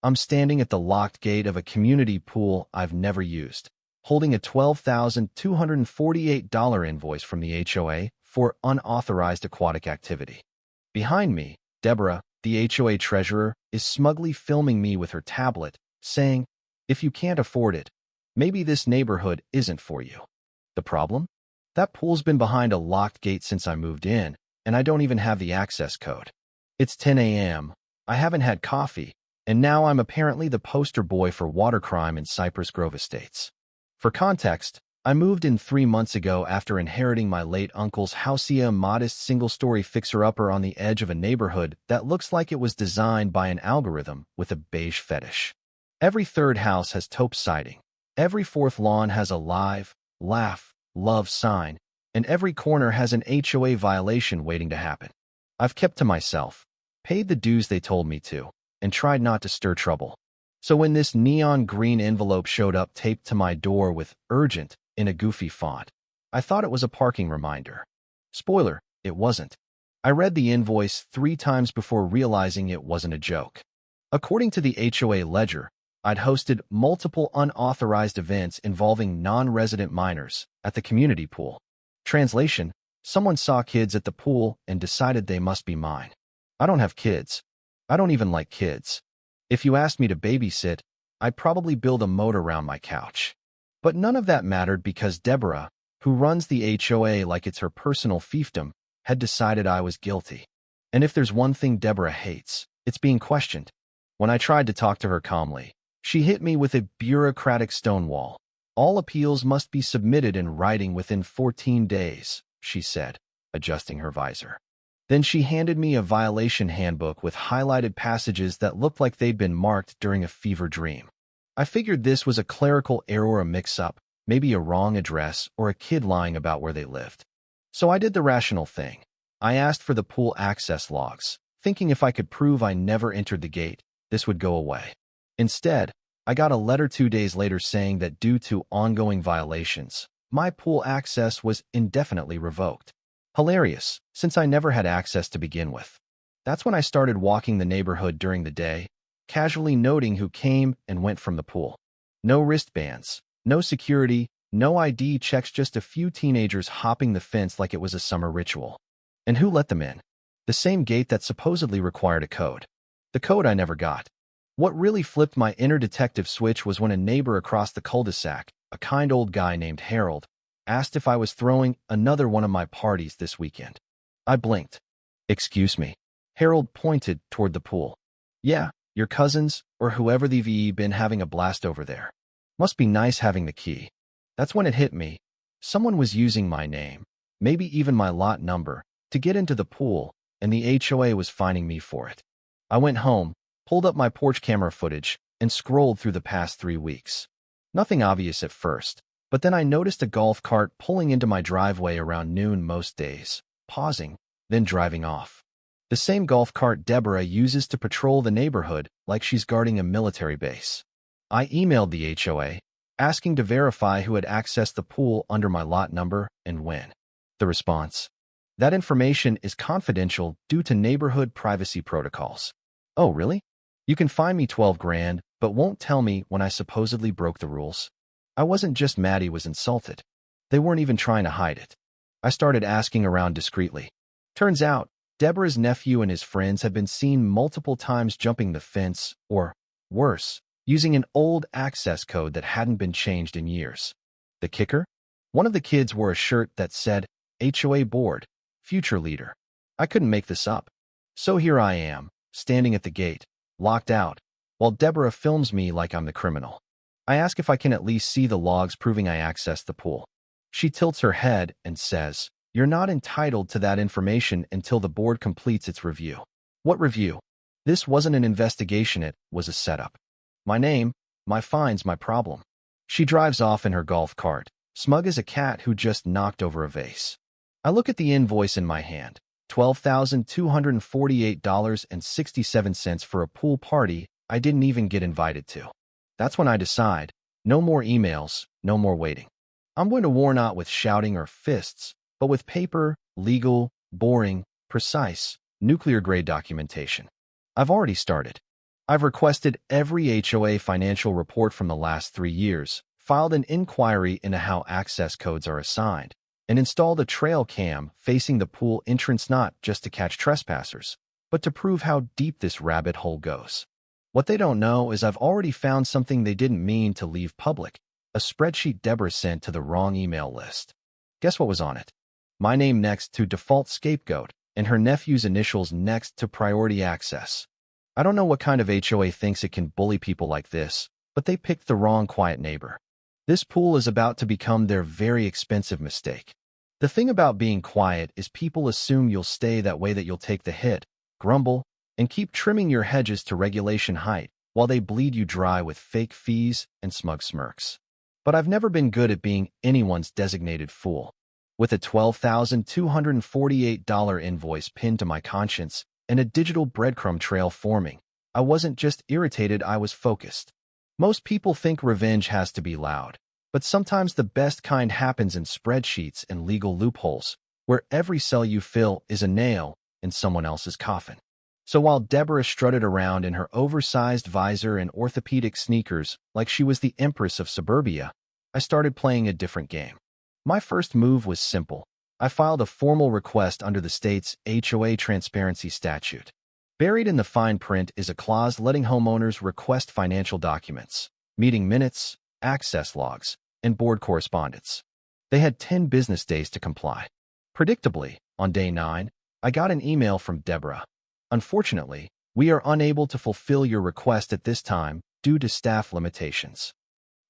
I'm standing at the locked gate of a community pool I've never used, holding a $12,248 invoice from the HOA for unauthorized aquatic activity. Behind me, Deborah, the HOA treasurer, is smugly filming me with her tablet, saying, "If you can't afford it, maybe this neighborhood isn't for you." The problem? That pool's been behind a locked gate since I moved in, and I don't even have the access code. It's 10 a.m., I haven't had coffee, and now I'm apparently the poster boy for water crime in Cypress Grove Estates. For context, I moved in 3 months ago after inheriting my late uncle's house, a modest single-story fixer-upper on the edge of a neighborhood that looks like it was designed by an algorithm with a beige fetish. Every third house has taupe siding, every fourth lawn has a live, laugh, love sign, and every corner has an HOA violation waiting to happen. I've kept to myself, paid the dues they told me to, and tried not to stir trouble. So when this neon green envelope showed up taped to my door with "urgent" in a goofy font, I thought it was a parking reminder. Spoiler, it wasn't. I read the invoice 3 times before realizing it wasn't a joke. According to the HOA ledger, I'd hosted multiple unauthorized events involving non-resident minors at the community pool. Translation: someone saw kids at the pool and decided they must be mine. I don't have kids. I don't even like kids. If you asked me to babysit, I'd probably build a moat around my couch. But none of that mattered because Deborah, who runs the HOA like it's her personal fiefdom, had decided I was guilty. And if there's one thing Deborah hates, it's being questioned. When I tried to talk to her calmly, she hit me with a bureaucratic stonewall. "All appeals must be submitted in writing within 14 days, she said, adjusting her visor. Then she handed me a violation handbook with highlighted passages that looked like they'd been marked during a fever dream. I figured this was a clerical error or a mix-up, maybe a wrong address or a kid lying about where they lived. So I did the rational thing. I asked for the pool access logs, thinking if I could prove I never entered the gate, this would go away. Instead, I got a letter 2 days later saying that due to ongoing violations, my pool access was indefinitely revoked. Hilarious, since I never had access to begin with. That's when I started walking the neighborhood during the day, casually noting who came and went from the pool. No wristbands, no security, no ID checks, just a few teenagers hopping the fence like it was a summer ritual. And who let them in? The same gate that supposedly required a code. The code I never got. What really flipped my inner detective switch was when a neighbor across the cul-de-sac, a kind old guy named Harold, asked if I was throwing another one of my parties this weekend. I blinked. "Excuse me." Harold pointed toward the pool. "Yeah, your cousins, or whoever they've been having a blast over there. Must be nice having the key." That's when it hit me. Someone was using my name, maybe even my lot number, to get into the pool, and the HOA was fining me for it. I went home, pulled up my porch camera footage, and scrolled through the past 3 weeks. Nothing obvious at first, but then I noticed a golf cart pulling into my driveway around noon most days, pausing, then driving off. The same golf cart Deborah uses to patrol the neighborhood like she's guarding a military base. I emailed the HOA, asking to verify who had accessed the pool under my lot number and when. The response: "That information is confidential due to neighborhood privacy protocols." Oh, really? You can fine me 12 grand, but won't tell me when I supposedly broke the rules? I wasn't just mad, he was insulted. They weren't even trying to hide it. I started asking around discreetly. Turns out, Deborah's nephew and his friends had been seen multiple times jumping the fence, or, worse, using an old access code that hadn't been changed in years. The kicker? One of the kids wore a shirt that said, "HOA Board, Future Leader." I couldn't make this up. So here I am, standing at the gate, locked out, while Deborah films me like I'm the criminal. I ask if I can at least see the logs proving I accessed the pool. She tilts her head and says, "You're not entitled to that information until the board completes its review." What review? This wasn't an investigation, it was a setup. My name, my fines, my problem. She drives off in her golf cart, smug as a cat who just knocked over a vase. I look at the invoice in my hand, $12,248.67 for a pool party I didn't even get invited to. That's when I decide, no more emails, no more waiting. I'm going to war not with shouting or fists, but with paper, legal, boring, precise, nuclear-grade documentation. I've already started. I've requested every HOA financial report from the last 3 years, filed an inquiry into how access codes are assigned, and installed a trail cam facing the pool entrance not just to catch trespassers, but to prove how deep this rabbit hole goes. What they don't know is I've already found something they didn't mean to leave public, a spreadsheet Deborah sent to the wrong email list. Guess what was on it? My name next to default scapegoat, and her nephew's initials next to priority access. I don't know what kind of HOA thinks it can bully people like this, but they picked the wrong quiet neighbor. This pool is about to become their very expensive mistake. The thing about being quiet is people assume you'll stay that way, that you'll take the hit, grumble, and keep trimming your hedges to regulation height while they bleed you dry with fake fees and smug smirks. But I've never been good at being anyone's designated fool. With a $12,248 invoice pinned to my conscience and a digital breadcrumb trail forming, I wasn't just irritated, I was focused. Most people think revenge has to be loud, but sometimes the best kind happens in spreadsheets and legal loopholes, where every cell you fill is a nail in someone else's coffin. So while Deborah strutted around in her oversized visor and orthopedic sneakers like she was the Empress of Suburbia, I started playing a different game. My first move was simple. I filed a formal request under the state's HOA transparency statute. Buried in the fine print is a clause letting homeowners request financial documents, meeting minutes, access logs, and board correspondence. They had 10 business days to comply. Predictably, on day 9, I got an email from Deborah. Unfortunately, we are unable to fulfill your request at this time due to staff limitations.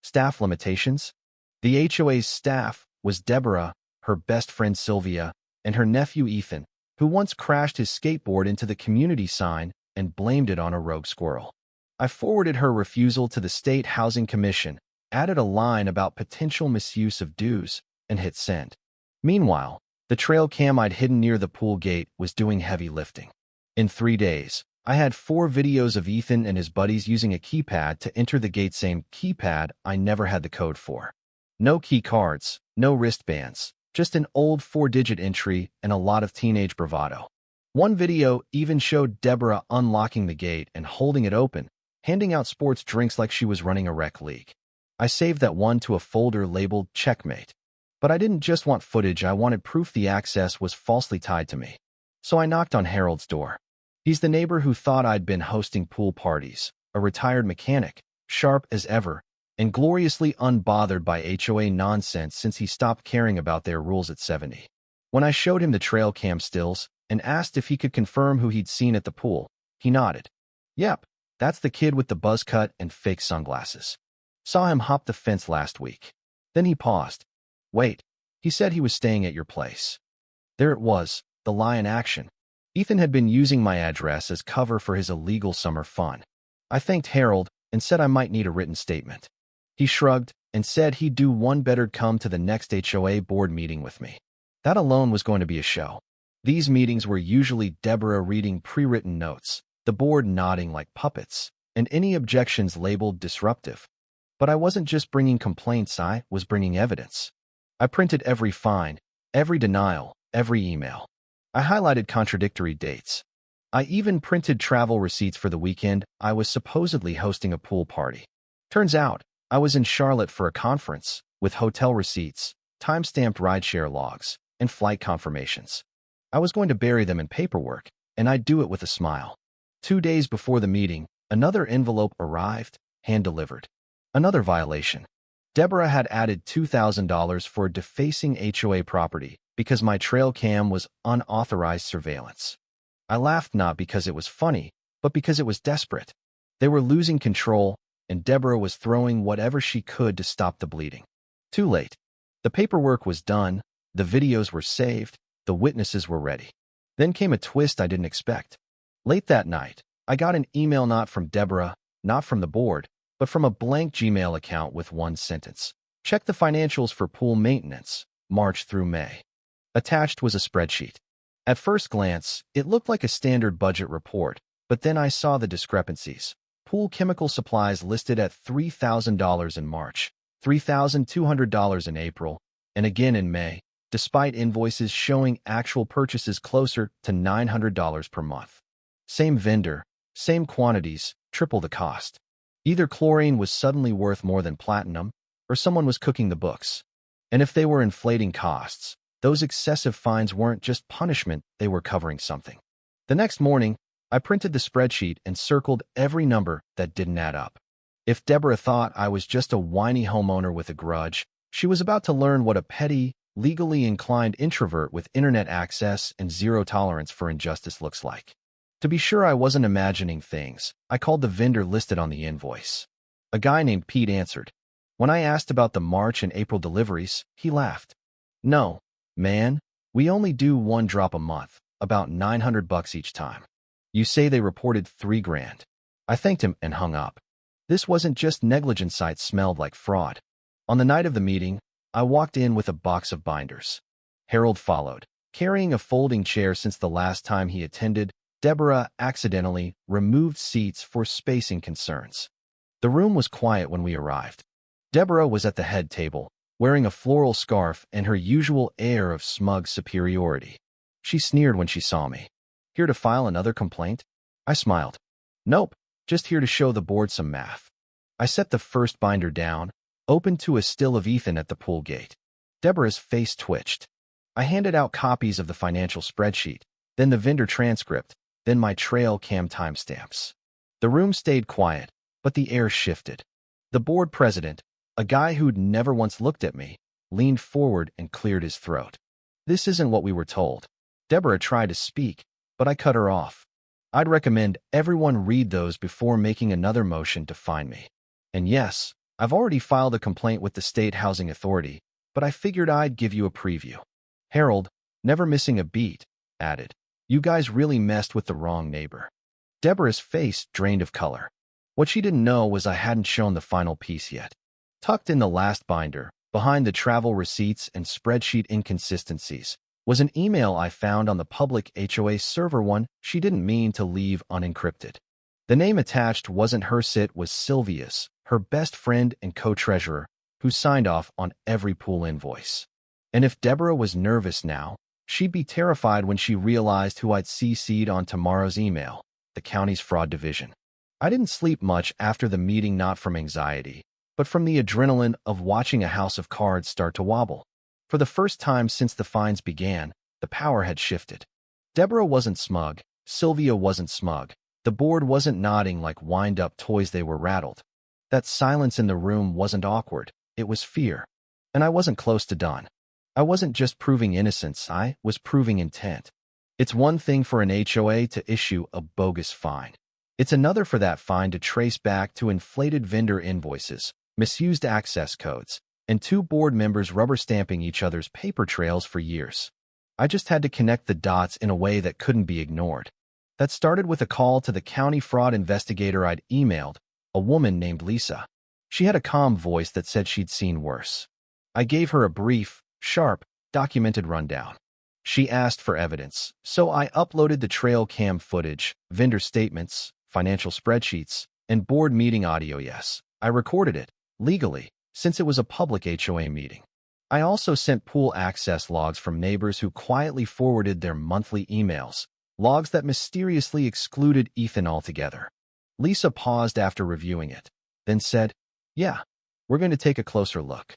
Staff limitations? The HOA's staff was Deborah, her best friend Sylvia, and her nephew Ethan, who once crashed his skateboard into the community sign and blamed it on a rogue squirrel. I forwarded her refusal to the State Housing Commission, added a line about potential misuse of dues, and hit send. Meanwhile, the trail cam I'd hidden near the pool gate was doing heavy lifting. In 3 days, I had 4 videos of Ethan and his buddies using a keypad to enter the gate, same keypad I never had the code for. No key cards, no wristbands, just an old 4-digit entry and a lot of teenage bravado. One video even showed Deborah unlocking the gate and holding it open, handing out sports drinks like she was running a rec league. I saved that one to a folder labeled Checkmate. But I didn't just want footage, I wanted proof the access was falsely tied to me. So I knocked on Harold's door. He's the neighbor who thought I'd been hosting pool parties, a retired mechanic, sharp as ever, and gloriously unbothered by HOA nonsense since he stopped caring about their rules at 70. When I showed him the trail cam stills and asked if he could confirm who he'd seen at the pool, he nodded. Yep, that's the kid with the buzz cut and fake sunglasses. Saw him hop the fence last week. Then he paused. Wait, he said he was staying at your place. There it was, the lie in action. Ethan had been using my address as cover for his illegal summer fun. I thanked Harold and said I might need a written statement. He shrugged and said he'd do one better, come to the next HOA board meeting with me. That alone was going to be a show. These meetings were usually Deborah reading pre-written notes, the board nodding like puppets, and any objections labeled disruptive. But I wasn't just bringing complaints, I was bringing evidence. I printed every fine, every denial, every email. I highlighted contradictory dates. I even printed travel receipts for the weekend I was supposedly hosting a pool party. Turns out, I was in Charlotte for a conference, with hotel receipts, time-stamped rideshare logs, and flight confirmations. I was going to bury them in paperwork, and I'd do it with a smile. 2 days before the meeting, another envelope arrived, hand-delivered. Another violation. Deborah had added $2,000 for defacing HOA property because my trail cam was unauthorized surveillance. I laughed not because it was funny, but because it was desperate. They were losing control, and Deborah was throwing whatever she could to stop the bleeding. Too late. The paperwork was done, the videos were saved, the witnesses were ready. Then came a twist I didn't expect. Late that night, I got an email not from Deborah, not from the board, but from a blank Gmail account with one sentence. Check the financials for pool maintenance, March through May. Attached was a spreadsheet. At first glance, it looked like a standard budget report, but then I saw the discrepancies. Pool chemical supplies listed at $3,000 in March, $3,200 in April, and again in May, despite invoices showing actual purchases closer to $900 per month. Same vendor, Same quantities, triple the cost. Either chlorine was suddenly worth more than platinum, or someone was cooking the books. And if they were inflating costs, those excessive fines weren't just punishment, they were covering something. The next morning, I printed the spreadsheet and circled every number that didn't add up. If Deborah thought I was just a whiny homeowner with a grudge, she was about to learn what a petty, legally inclined introvert with internet access and zero tolerance for injustice looks like. To be sure I wasn't imagining things, I called the vendor listed on the invoice. A guy named Pete answered. When I asked about the March and April deliveries, he laughed. No, man, we only do one drop a month, about $900 each time. You say they reported $3,000. I thanked him and hung up. This wasn't just negligence, it smelled like fraud. On the night of the meeting, I walked in with a box of binders. Harold followed, carrying a folding chair. Since the last time he attended, Deborah accidentally removed seats for spacing concerns. The room was quiet when we arrived. Deborah was at the head table, wearing a floral scarf and her usual air of smug superiority. She sneered when she saw me. Here to file another complaint? I smiled. Nope, just here to show the board some math. I set the first binder down, opened to a still of Ethan at the pool gate. Deborah's face twitched. I handed out copies of the financial spreadsheet, then the vendor transcript, then my trail cam timestamps. The room stayed quiet, but the air shifted. The board president, a guy who'd never once looked at me, leaned forward and cleared his throat. This isn't what we were told. Deborah tried to speak, but I cut her off. I'd recommend everyone read those before making another motion to fine me. And yes, I've already filed a complaint with the State Housing Authority, but I figured I'd give you a preview. Harold, never missing a beat, added. You guys really messed with the wrong neighbor. Deborah's face drained of color. What she didn't know was I hadn't shown the final piece yet. Tucked in the last binder, behind the travel receipts and spreadsheet inconsistencies, was an email I found on the public HOA server, one she didn't mean to leave unencrypted. The name attached wasn't hers, it was Sylvia's, her best friend and co-treasurer, who signed off on every pool invoice. And if Deborah was nervous now, she'd be terrified when she realized who I'd CC'd on tomorrow's email, the county's fraud division. I didn't sleep much after the meeting, not from anxiety, but from the adrenaline of watching a house of cards start to wobble. For the first time since the fines began, the power had shifted. Deborah wasn't smug, Sylvia wasn't smug, the board wasn't nodding like wind-up toys, they were rattled. That silence in the room wasn't awkward, it was fear. And I wasn't close to done. I wasn't just proving innocence, I was proving intent. It's one thing for an HOA to issue a bogus fine. It's another for that fine to trace back to inflated vendor invoices, misused access codes, and two board members rubber-stamping each other's paper trails for years. I just had to connect the dots in a way that couldn't be ignored. That started with a call to the county fraud investigator I'd emailed, a woman named Lisa. She had a calm voice that said she'd seen worse. I gave her a brief, sharp, documented rundown. She asked for evidence, so I uploaded the trail cam footage, vendor statements, financial spreadsheets, and board meeting audio. Yes, I recorded it, legally, since it was a public HOA meeting. I also sent pool access logs from neighbors who quietly forwarded their monthly emails, logs that mysteriously excluded Ethan altogether. Lisa paused after reviewing it, then said, "Yeah, we're going to take a closer look."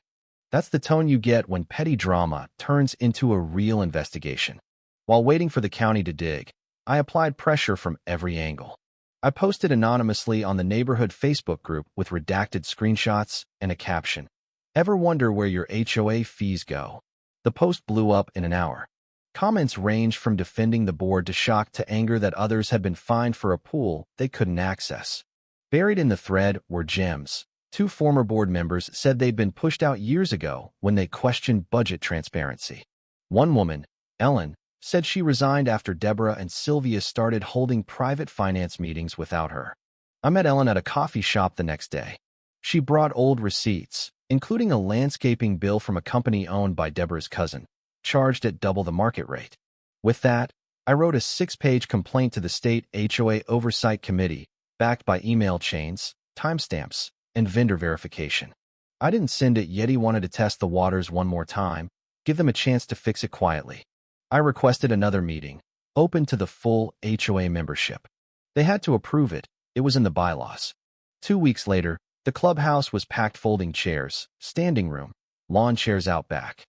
That's the tone you get when petty drama turns into a real investigation. While waiting for the county to dig, I applied pressure from every angle. I posted anonymously on the neighborhood Facebook group with redacted screenshots and a caption. Ever wonder where your HOA fees go? The post blew up in an hour. Comments ranged from defending the board to shock to anger that others had been fined for a pool they couldn't access. Buried in the thread were gems. Two former board members said they'd been pushed out years ago when they questioned budget transparency. One woman, Ellen, said she resigned after Deborah and Sylvia started holding private finance meetings without her. I met Ellen at a coffee shop the next day. She brought old receipts, including a landscaping bill from a company owned by Deborah's cousin, charged at double the market rate. With that, I wrote a 6-page complaint to the State HOA Oversight Committee, backed by email chains, timestamps, and vendor verification. I didn't send it yet. He wanted to test the waters one more time, give them a chance to fix it quietly. I requested another meeting, open to the full HOA membership. They had to approve it. It was in the bylaws. 2 weeks later, the clubhouse was packed: folding chairs, standing room, lawn chairs out back.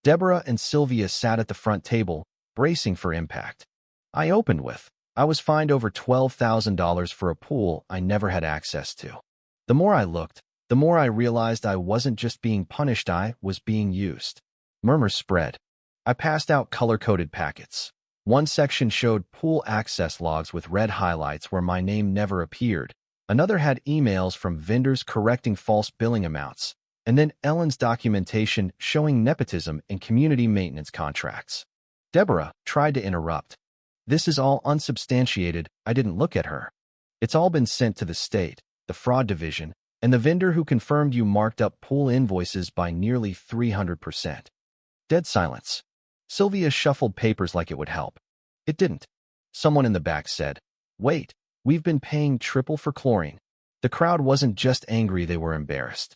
Deborah and Sylvia sat at the front table, bracing for impact. I opened with, I was fined over $12,000 for a pool I never had access to. The more I looked, the more I realized I wasn't just being punished, I was being used. Murmurs spread. I passed out color-coded packets. One section showed pool access logs with red highlights where my name never appeared. Another had emails from vendors correcting false billing amounts. And then Ellen's documentation showing nepotism in community maintenance contracts. Deborah tried to interrupt. This is all unsubstantiated. I didn't look at her. It's all been sent to the state, the fraud division, and the vendor who confirmed you marked up pool invoices by nearly 300%. Dead silence. Sylvia shuffled papers like it would help. It didn't. Someone in the back said, "Wait, we've been paying triple for chlorine." The crowd wasn't just angry, they were embarrassed.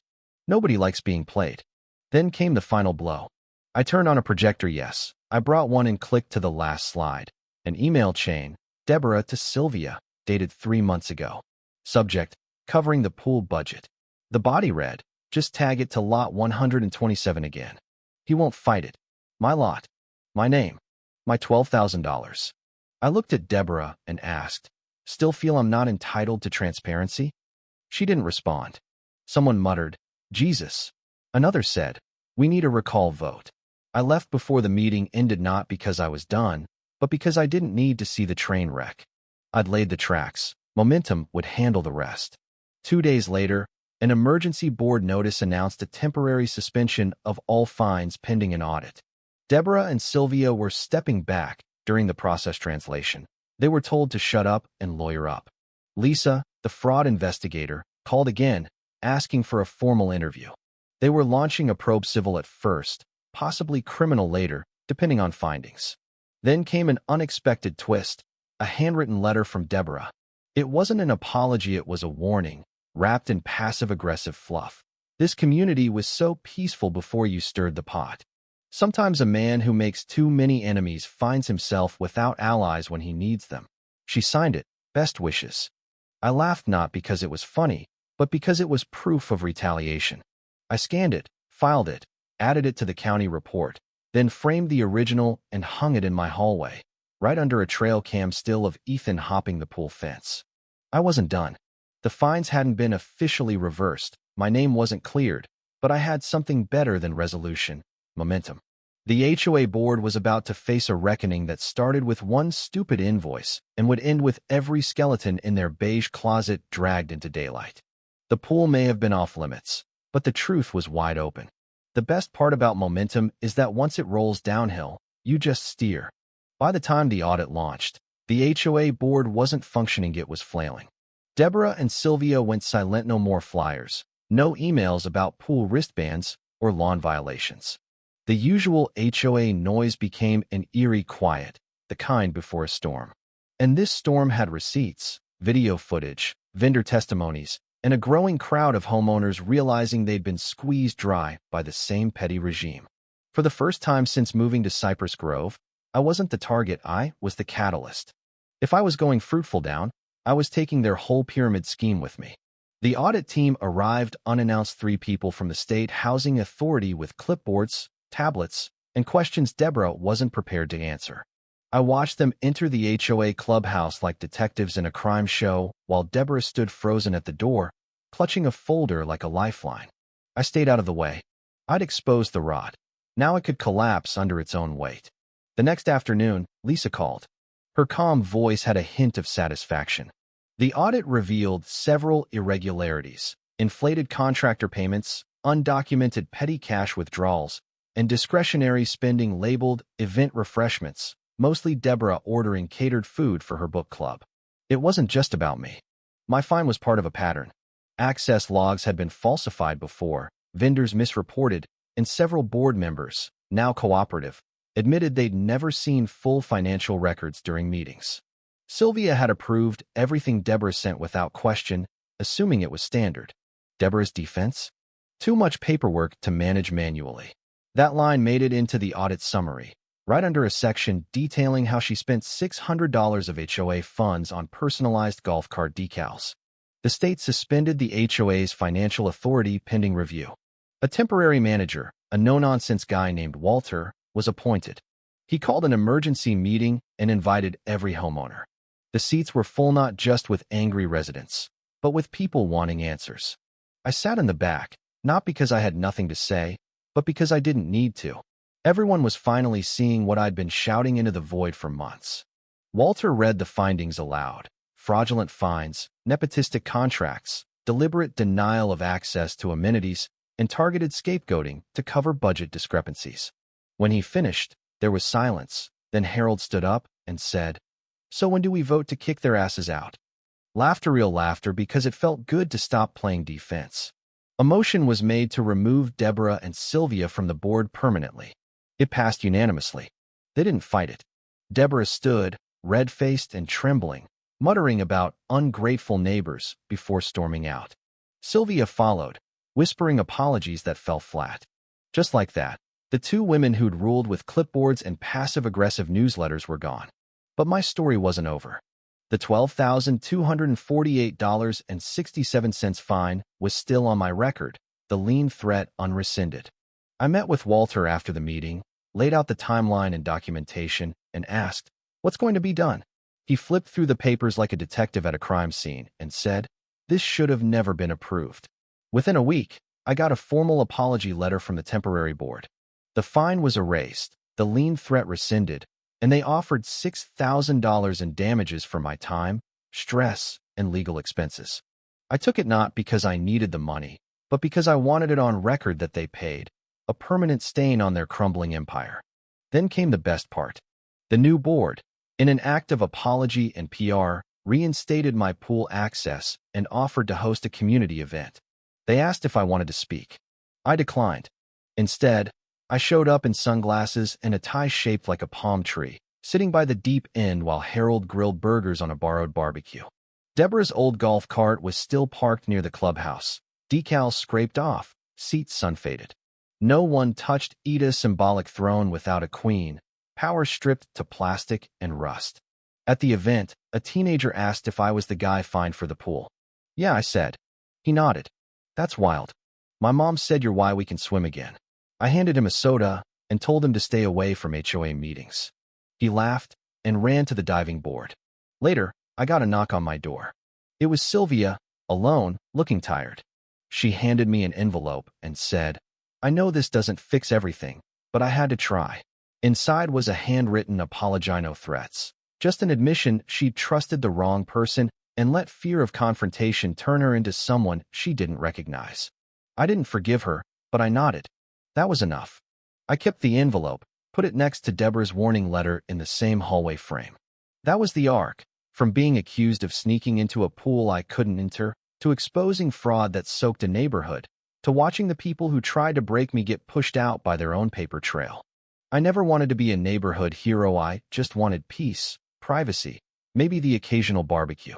Nobody likes being played. Then came the final blow. I turned on a projector. Yes, I brought one and clicked to the last slide. An email chain, Deborah to Sylvia, dated 3 months ago. Subject, covering the pool budget. The body read, "Just tag it to lot 127 again. He won't fight it. My lot. My name. My $12,000. I looked at Deborah and asked, "Still feel I'm not entitled to transparency?" She didn't respond. Someone muttered, "Jesus." Another said, "We need a recall vote." I left before the meeting ended, not because I was done, but because I didn't need to see the train wreck. I'd laid the tracks. Momentum would handle the rest. 2 days later, an emergency board notice announced a temporary suspension of all fines pending an audit. Deborah and Sylvia were stepping back during the process translation. They were told to shut up and lawyer up. Lisa, the fraud investigator, called again, asking for a formal interview. They were launching a probe, civil at first, possibly criminal later, depending on findings. Then came an unexpected twist, a handwritten letter from Deborah. It wasn't an apology, it was a warning, wrapped in passive-aggressive fluff. This community was so peaceful before you stirred the pot. Sometimes a man who makes too many enemies finds himself without allies when he needs them. She signed it, "Best wishes." I laughed, not because it was funny, but because it was proof of retaliation. I scanned it, filed it, added it to the county report, then framed the original and hung it in my hallway, right under a trail cam still of Ethan hopping the pool fence. I wasn't done. The fines hadn't been officially reversed, my name wasn't cleared, but I had something better than resolution: momentum. The HOA board was about to face a reckoning that started with one stupid invoice and would end with every skeleton in their beige closet dragged into daylight. The pool may have been off limits, but the truth was wide open. The best part about momentum is that once it rolls downhill, you just steer. By the time the audit launched, the HOA board wasn't functioning, it was flailing. Deborah and Sylvia went silent. No more flyers, no emails about pool wristbands or lawn violations. The usual HOA noise became an eerie quiet, the kind before a storm. And this storm had receipts, video footage, vendor testimonies, and a growing crowd of homeowners realizing they'd been squeezed dry by the same petty regime. For the first time since moving to Cypress Grove, I wasn't the target, I was the catalyst. If I was going fruitful down, I was taking their whole pyramid scheme with me. The audit team arrived unannounced, 3 people from the State Housing Authority with clipboards, tablets, and questions Deborah wasn't prepared to answer. I watched them enter the HOA clubhouse like detectives in a crime show, while Deborah stood frozen at the door, clutching a folder like a lifeline. I stayed out of the way. I'd exposed the rod. Now it could collapse under its own weight. The next afternoon, Lisa called. Her calm voice had a hint of satisfaction. The audit revealed several irregularities: inflated contractor payments, undocumented petty cash withdrawals, and discretionary spending labeled event refreshments, mostly Deborah ordering catered food for her book club. It wasn't just about me. My fine was part of a pattern. Access logs had been falsified before, vendors misreported, and several board members, now cooperative, admitted they'd never seen full financial records during meetings. Sylvia had approved everything Deborah sent without question, assuming it was standard. Deborah's defense? Too much paperwork to manage manually. That line made it into the audit summary. right under a section detailing how she spent $600 of HOA funds on personalized golf cart decals. The state suspended the HOA's financial authority pending review. A temporary manager, a no-nonsense guy named Walter, was appointed. He called an emergency meeting and invited every homeowner. The seats were full not just with angry residents, but with people wanting answers. I sat in the back, not because I had nothing to say, but because I didn't need to. Everyone was finally seeing what I'd been shouting into the void for months. Walter read the findings aloud: fraudulent fines, nepotistic contracts, deliberate denial of access to amenities, and targeted scapegoating to cover budget discrepancies. When he finished, there was silence. Then Harold stood up and said, "So when do we vote to kick their asses out?" Laughter, real laughter, because it felt good to stop playing defense. A motion was made to remove Deborah and Sylvia from the board permanently. It passed unanimously. They didn't fight it. Deborah stood, red-faced and trembling, muttering about ungrateful neighbors before storming out. Sylvia followed, whispering apologies that fell flat. Just like that, the two women who'd ruled with clipboards and passive-aggressive newsletters were gone. But my story wasn't over. The $12,248.67 fine was still on my record, the lien threat unrescinded. I met with Walter after the meeting, laid out the timeline and documentation, and asked, "What's going to be done?" He flipped through the papers like a detective at a crime scene and said, "This should have never been approved." Within a week, I got a formal apology letter from the temporary board. The fine was erased, the lien threat rescinded, and they offered $6,000 in damages for my time, stress, and legal expenses. I took it not because I needed the money, but because I wanted it on record that they paid, a permanent stain on their crumbling empire. Then came the best part. The new board, in an act of apology and PR, reinstated my pool access and offered to host a community event. They asked if I wanted to speak. I declined. Instead, I showed up in sunglasses and a tie shaped like a palm tree, sitting by the deep end while Harold grilled burgers on a borrowed barbecue. Deborah's old golf cart was still parked near the clubhouse, decals scraped off, seats sun-faded. No one touched Eda's symbolic throne without a queen, power stripped to plastic and rust. At the event, a teenager asked if I was the guy fined for the pool. "Yeah," I said. He nodded. "That's wild. My mom said you're why we can swim again." I handed him a soda and told him to stay away from HOA meetings. He laughed and ran to the diving board. Later, I got a knock on my door. It was Sylvia, alone, looking tired. She handed me an envelope and said, "I know this doesn't fix everything, but I had to try." Inside was a handwritten apology, no threats. Just an admission she'd trusted the wrong person and let fear of confrontation turn her into someone she didn't recognize. I didn't forgive her, but I nodded. That was enough. I kept the envelope, put it next to Deborah's warning letter in the same hallway frame. That was the arc, from being accused of sneaking into a pool I couldn't enter, to exposing fraud that soaked a neighborhood, to watching the people who tried to break me get pushed out by their own paper trail. I never wanted to be a neighborhood hero. I just wanted peace, privacy, maybe the occasional barbecue.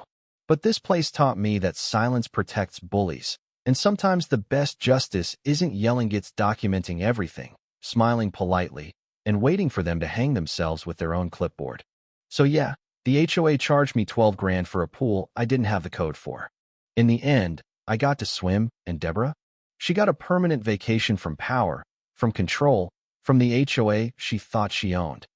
But this place taught me that silence protects bullies, and sometimes the best justice isn't yelling, it's documenting everything, smiling politely, and waiting for them to hang themselves with their own clipboard. So yeah, the HOA charged me $12,000 for a pool I didn't have the code for. In the end, I got to swim, and Deborah? She got a permanent vacation from power, from control, from the HOA she thought she owned.